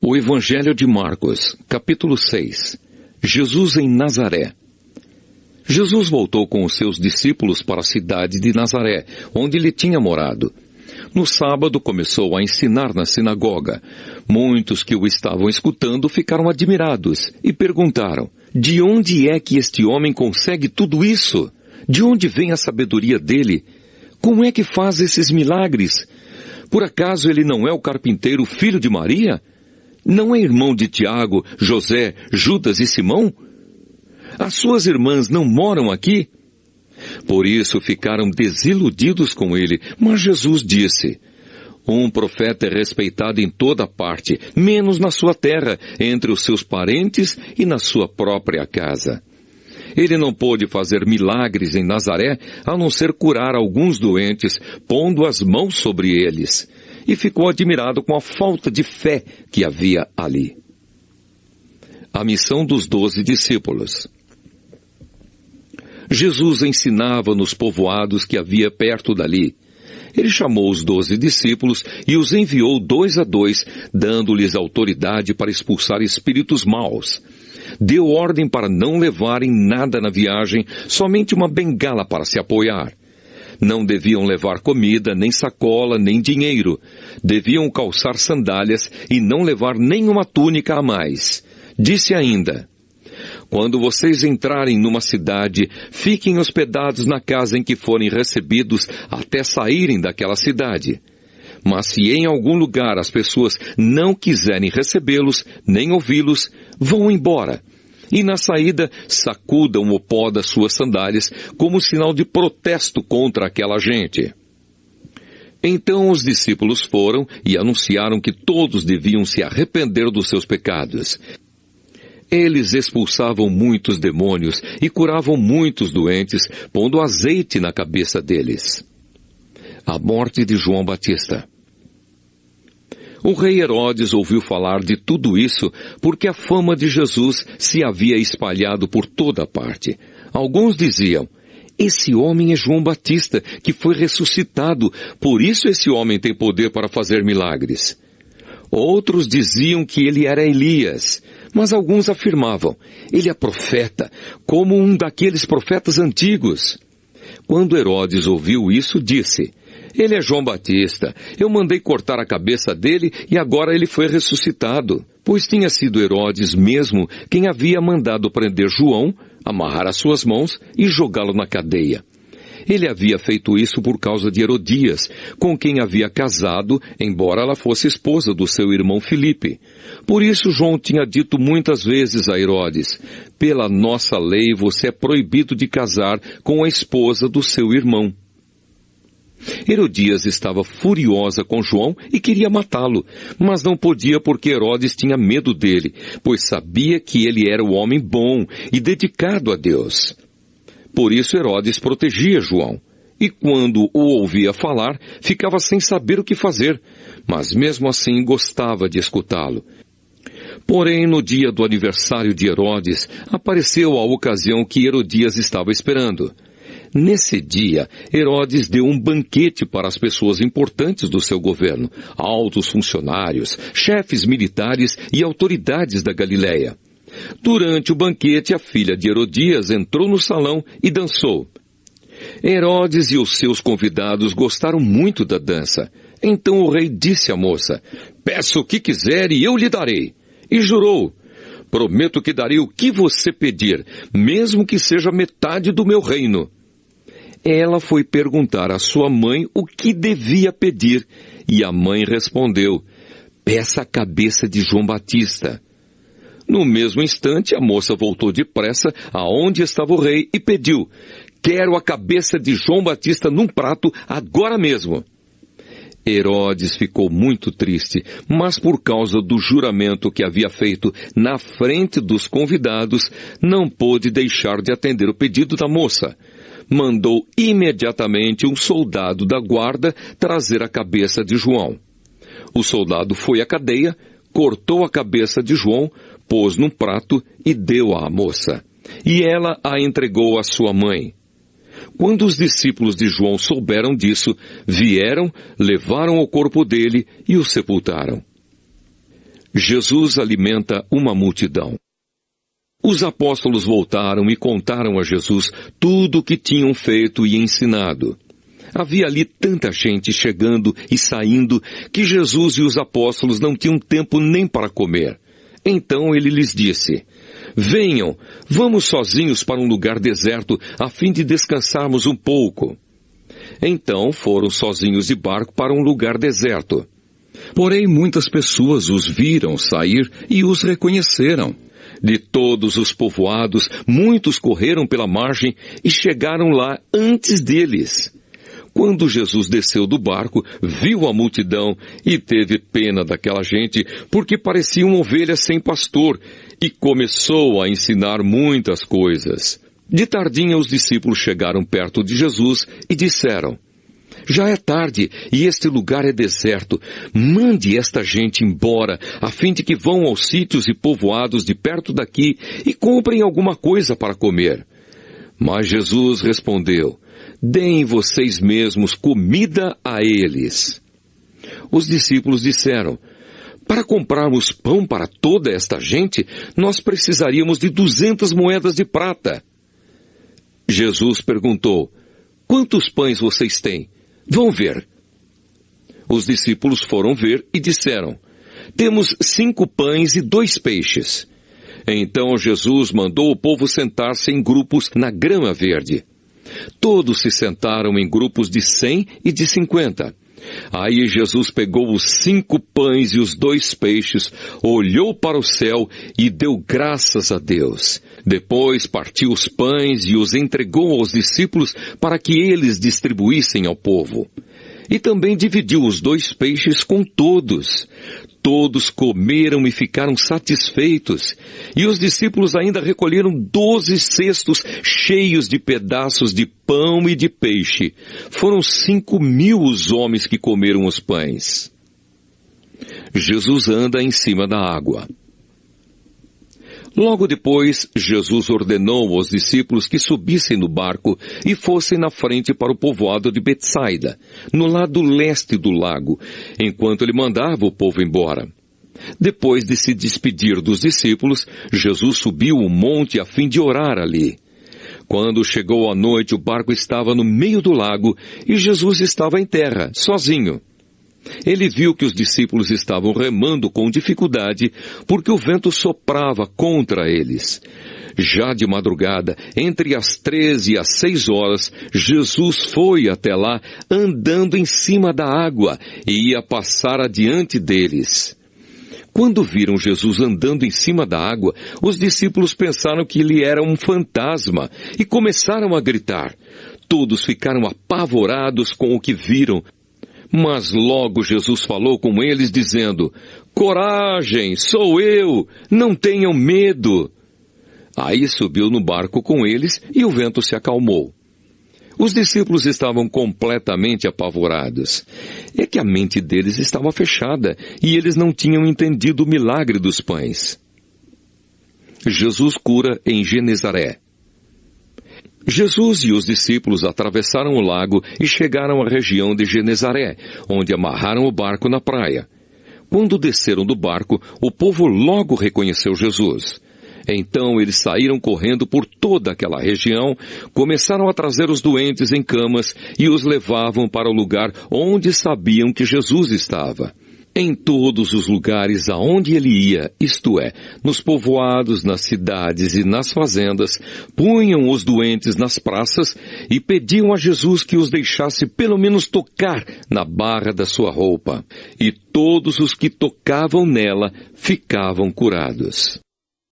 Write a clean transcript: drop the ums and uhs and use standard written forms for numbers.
O Evangelho de Marcos, capítulo 6. Jesus em Nazaré. Jesus voltou com os seus discípulos para a cidade de Nazaré, onde ele tinha morado. No sábado começou a ensinar na sinagoga. Muitos que o estavam escutando ficaram admirados e perguntaram: de onde é que este homem consegue tudo isso? De onde vem a sabedoria dele? Como é que faz esses milagres? Por acaso ele não é o carpinteiro, filho de Maria? Não é irmão de Tiago, José, Judas e Simão? As suas irmãs não moram aqui? Por isso ficaram desiludidos com ele, mas Jesus disse: um profeta é respeitado em toda parte, menos na sua terra, entre os seus parentes e na sua própria casa. Ele não pôde fazer milagres em Nazaré, a não ser curar alguns doentes, pondo as mãos sobre eles. E ficou admirado com a falta de fé que havia ali. A missão dos 12 discípulos. Jesus ensinava nos povoados que havia perto dali. Ele chamou os 12 discípulos e os enviou 2 a 2, dando-lhes autoridade para expulsar espíritos maus. Deu ordem para não levarem nada na viagem, somente uma bengala para se apoiar. Não deviam levar comida, nem sacola, nem dinheiro. Deviam calçar sandálias e não levar nenhuma túnica a mais. Disse ainda: quando vocês entrarem numa cidade, fiquem hospedados na casa em que forem recebidos até saírem daquela cidade. Mas se em algum lugar as pessoas não quiserem recebê-los, nem ouvi-los, vão embora. E na saída, sacudam o pó das suas sandálias como sinal de protesto contra aquela gente. Então os discípulos foram e anunciaram que todos deviam se arrepender dos seus pecados. Eles expulsavam muitos demônios e curavam muitos doentes, pondo azeite na cabeça deles. A morte de João Batista. O rei Herodes ouviu falar de tudo isso porque a fama de Jesus se havia espalhado por toda parte. Alguns diziam: esse homem é João Batista, que foi ressuscitado, por isso esse homem tem poder para fazer milagres. Outros diziam que ele era Elias, mas alguns afirmavam: ele é profeta, como um daqueles profetas antigos. Quando Herodes ouviu isso, disse: ele é João Batista. Eu mandei cortar a cabeça dele e agora ele foi ressuscitado. Pois tinha sido Herodes mesmo quem havia mandado prender João, amarrar as suas mãos e jogá-lo na cadeia. Ele havia feito isso por causa de Herodias, com quem havia casado, embora ela fosse esposa do seu irmão Filipe. Por isso João tinha dito muitas vezes a Herodes: pela nossa lei você é proibido de casar com a esposa do seu irmão. Herodias estava furiosa com João e queria matá-lo, mas não podia porque Herodes tinha medo dele, pois sabia que ele era um homem bom e dedicado a Deus. Por isso Herodes protegia João, e quando o ouvia falar, ficava sem saber o que fazer, mas mesmo assim gostava de escutá-lo. Porém, no dia do aniversário de Herodes, apareceu a ocasião que Herodias estava esperando. Nesse dia, Herodes deu um banquete para as pessoas importantes do seu governo, altos funcionários, chefes militares e autoridades da Galileia. Durante o banquete, a filha de Herodias entrou no salão e dançou. Herodes e os seus convidados gostaram muito da dança. Então o rei disse à moça: peça o que quiser e eu lhe darei. E jurou: prometo que darei o que você pedir, mesmo que seja metade do meu reino. Ela foi perguntar à sua mãe o que devia pedir, e a mãe respondeu: peça a cabeça de João Batista. No mesmo instante, a moça voltou depressa aonde estava o rei e pediu: quero a cabeça de João Batista num prato agora mesmo. Herodes ficou muito triste, mas por causa do juramento que havia feito na frente dos convidados, não pôde deixar de atender o pedido da moça. Mandou imediatamente um soldado da guarda trazer a cabeça de João. O soldado foi à cadeia, cortou a cabeça de João, pôs num prato e deu à moça. E ela a entregou à sua mãe. Quando os discípulos de João souberam disso, vieram, levaram o corpo dele e o sepultaram. Jesus alimenta uma multidão. Os apóstolos voltaram e contaram a Jesus tudo o que tinham feito e ensinado. Havia ali tanta gente chegando e saindo que Jesus e os apóstolos não tinham tempo nem para comer. Então ele lhes disse: venham, vamos sozinhos para um lugar deserto a fim de descansarmos um pouco. Então foram sozinhos de barco para um lugar deserto. Porém muitas pessoas os viram sair e os reconheceram. De todos os povoados, muitos correram pela margem e chegaram lá antes deles. Quando Jesus desceu do barco, viu a multidão e teve pena daquela gente, porque pareciam ovelhas sem pastor, e começou a ensinar muitas coisas. De tardinha os discípulos chegaram perto de Jesus e disseram: já é tarde e este lugar é deserto. Mande esta gente embora, a fim de que vão aos sítios e povoados de perto daqui e comprem alguma coisa para comer. Mas Jesus respondeu: deem vocês mesmos comida a eles. Os discípulos disseram: para comprarmos pão para toda esta gente, nós precisaríamos de 200 moedas de prata. Jesus perguntou: quantos pães vocês têm? Vão ver. Os discípulos foram ver e disseram: temos 5 pães e 2 peixes. Então Jesus mandou o povo sentar-se em grupos na grama verde. Todos se sentaram em grupos de 100 e de 50. Aí Jesus pegou os 5 pães e os 2 peixes, olhou para o céu e deu graças a Deus. Depois partiu os pães e os entregou aos discípulos para que eles distribuíssem ao povo. E também dividiu os 2 peixes com todos. Todos comeram e ficaram satisfeitos. E os discípulos ainda recolheram 12 cestos cheios de pedaços de pão e de peixe. Foram 5.000 os homens que comeram os pães. Jesus anda em cima da água. Logo depois, Jesus ordenou aos discípulos que subissem no barco e fossem na frente para o povoado de Betsaida, no lado leste do lago, enquanto ele mandava o povo embora. Depois de se despedir dos discípulos, Jesus subiu o monte a fim de orar ali. Quando chegou a noite, o barco estava no meio do lago e Jesus estava em terra, sozinho. Ele viu que os discípulos estavam remando com dificuldade, porque o vento soprava contra eles. Já de madrugada, entre as 13 e as 6 horas, Jesus foi até lá, andando em cima da água, e ia passar adiante deles. Quando viram Jesus andando em cima da água, os discípulos pensaram que ele era um fantasma, e começaram a gritar. Todos ficaram apavorados com o que viram. Mas logo Jesus falou com eles, dizendo: coragem, sou eu, não tenham medo. Aí subiu no barco com eles e o vento se acalmou. Os discípulos estavam completamente apavorados. É que a mente deles estava fechada e eles não tinham entendido o milagre dos pães. Jesus cura em Genezaré. Jesus e os discípulos atravessaram o lago e chegaram à região de Genezaré, onde amarraram o barco na praia. Quando desceram do barco, o povo logo reconheceu Jesus. Então eles saíram correndo por toda aquela região, começaram a trazer os doentes em camas e os levavam para o lugar onde sabiam que Jesus estava. Em todos os lugares aonde ele ia, isto é, nos povoados, nas cidades e nas fazendas, punham os doentes nas praças e pediam a Jesus que os deixasse pelo menos tocar na barra da sua roupa. E todos os que tocavam nela ficavam curados.